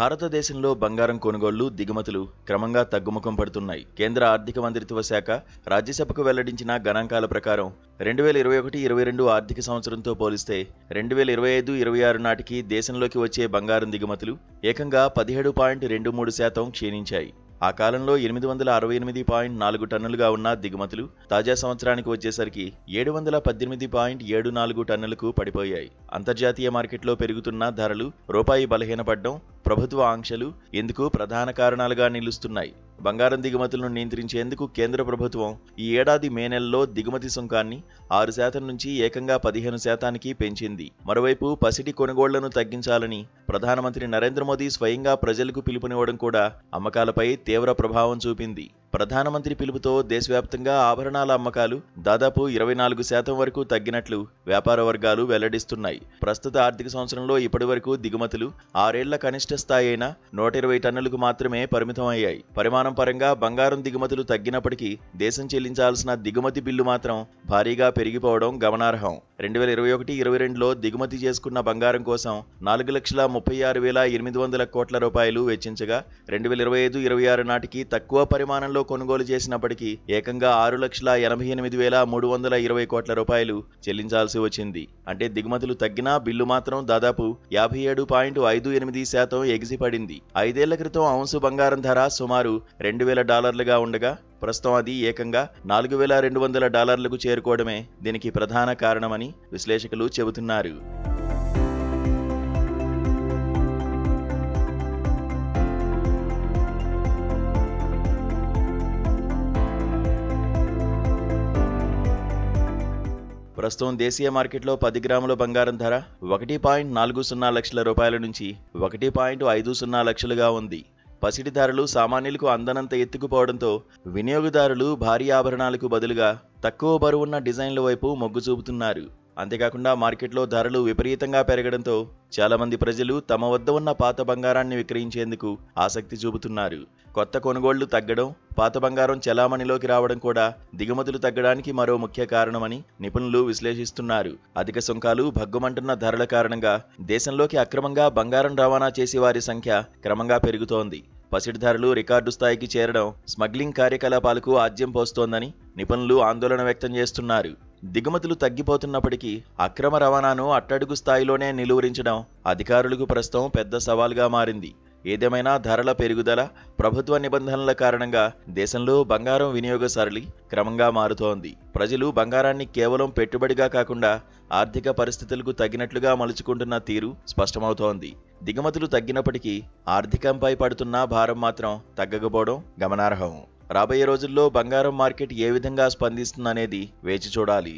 భారతదేశంలో బంగారం కొనుగోళ్లు, దిగుమతులు క్రమంగా తగ్గుముఖం పడుతున్నాయి. కేంద్ర ఆర్థిక మంత్రిత్వ శాఖ రాజ్యసభకు వెల్లడించిన గణాంకాల ప్రకారం 2021-22 ఆర్థిక సంవత్సరంతో పోలిస్తే 2025-26 నాటికి దేశంలోకి వచ్చే బంగారం దిగుమతులు ఏకంగా 17.23% క్షీణించాయి. ఆ కాలంలో 868.4 టన్నులుగా ఉన్న దిగుమతులు తాజా సంవత్సరానికి వచ్చేసరికి 718.74 టన్నులకు పడిపోయాయి. అంతర్జాతీయ మార్కెట్లో పెరుగుతున్న ధరలు, రూపాయి బలహీనపడడం, ప్రభుత్వ ఆంక్షలు ఇందుకు ప్రధాన కారణాలుగా నిలుస్తున్నాయి. బంగారం దిగుమతులను నియంత్రించేందుకు కేంద్ర ప్రభుత్వం ఈ ఏడాది మే నెలలో దిగుమతి సుంకాన్ని 6% నుంచి ఏకంగా 15%కి పెంచింది. మరోవైపు పసిడి కొనుగోళ్లను తగ్గించాలని ప్రధానమంత్రి నరేంద్ర మోదీ స్వయంగా ప్రజలకు పిలుపునివ్వడం కూడా అమ్మకాలపై తీవ్ర ప్రభావం చూపింది. ప్రధానమంత్రి పిలుపుతో దేశవ్యాప్తంగా ఆభరణాల అమ్మకాలు దాదాపు 24% వరకు తగ్గినట్లు వ్యాపార వర్గాలు వెల్లడిస్తున్నాయి. ప్రస్తుత ఆర్థిక సంవత్సరంలో ఇప్పటివరకు దిగుమతులు 6 ఏళ్ల కనిష్ట స్థాయి అయిన 120 టన్నులకు మాత్రమే పరిమితం అయ్యాయి. పరిమాణం పరంగా బంగారం దిగుమతులు తగ్గినప్పటికీ దేశం చెల్లించాల్సిన దిగుమతి బిల్లు మాత్రం భారీగా పెరిగిపోవడం గమనార్హం. 2021-22లో దిగుమతి చేసుకున్న బంగారం కోసం 4,36,800 కోట్ల రూపాయలు వెచ్చించగా 2025-26 నాటికి తక్కువ పరిమాణంలో కొనుగోలు చేసినప్పటికీ ఏకంగా 6,88,320 కోట్ల రూపాయలు చెల్లించాల్సి వచ్చింది. అంటే దిగుమతులు తగ్గినా బిల్లు మాత్రం దాదాపు 57.58% ఎగిసిపడింది. 5 ఏళ్ల క్రితం ఔన్సు బంగారం ధర సుమారు $2,000 ఉండగా ప్రస్తుతం అది ఏకంగా $4,200కు చేరుకోవడమే దీనికి ప్రధాన కారణమని విశ్లేషకులు చెబుతున్నారు. ప్రస్తుతం దేశీయ మార్కెట్లో 10 గ్రాముల బంగారం ధర 1.40 లక్షల రూపాయల నుంచి 1.50 లక్షలుగా ఉంది. పసిడి ధరలు సామాన్యులకు అందనంత ఎత్తుకుపోవడంతో వినియోగదారులు భారీ ఆభరణాలకు బదులుగా తక్కువ బరువున్న డిజైన్ల వైపు మొగ్గు చూపుతున్నారు. అంతేకాకుండా మార్కెట్లో ధరలు విపరీతంగా పెరగడంతో చాలామంది ప్రజలు తమ వద్ద ఉన్న పాత బంగారాన్ని విక్రయించేందుకు ఆసక్తి చూపుతున్నారు. కొత్త కొనుగోళ్లు తగ్గడం, పాత బంగారం చెలామణిలోకి రావడం కూడా దిగుమతులు తగ్గడానికి మరో ముఖ్య కారణమని నిపుణులు విశ్లేషిస్తున్నారు. అధిక సుంకాలు, భగ్గుమంటున్న ధరల కారణంగా దేశంలోకి అక్రమంగా బంగారం రవాణా చేసే వారి సంఖ్య క్రమంగా పెరుగుతోంది. పసిడి ధరలు రికార్డు స్థాయికి చేరడం స్మగ్లింగ్ కార్యకలాపాలకు ఆజ్యం పోస్తోందని నిపుణులు ఆందోళన వ్యక్తం చేస్తున్నారు. దిగుమతులు తగ్గిపోతున్నప్పటికీ అక్రమ రవాణాను అట్టడుగు స్థాయిలోనే నిలువరించడం అధికారులకు ప్రస్తుతం పెద్ద సవాల్గా మారింది. ఏదేమైనా ధరల పెరుగుదల, ప్రభుత్వ నిబంధనల కారణంగా దేశంలో బంగారం వినియోగ సరళి క్రమంగా మారుతోంది. ప్రజలు బంగారాన్ని కేవలం పెట్టుబడిగా కాకుండా ఆర్థిక పరిస్థితులకు తగినట్లుగా మలుచుకుంటున్న తీరు స్పష్టమవుతోంది. దిగుమతులు తగ్గినప్పటికీ ఆర్థికంపై పడుతున్న భారం మాత్రం తగ్గకపోవడం గమనార్హం. రాబోయే రోజుల్లో బంగారం మార్కెట్ ఏ విధంగా స్పందిస్తుందనేది వేచి చూడాలి.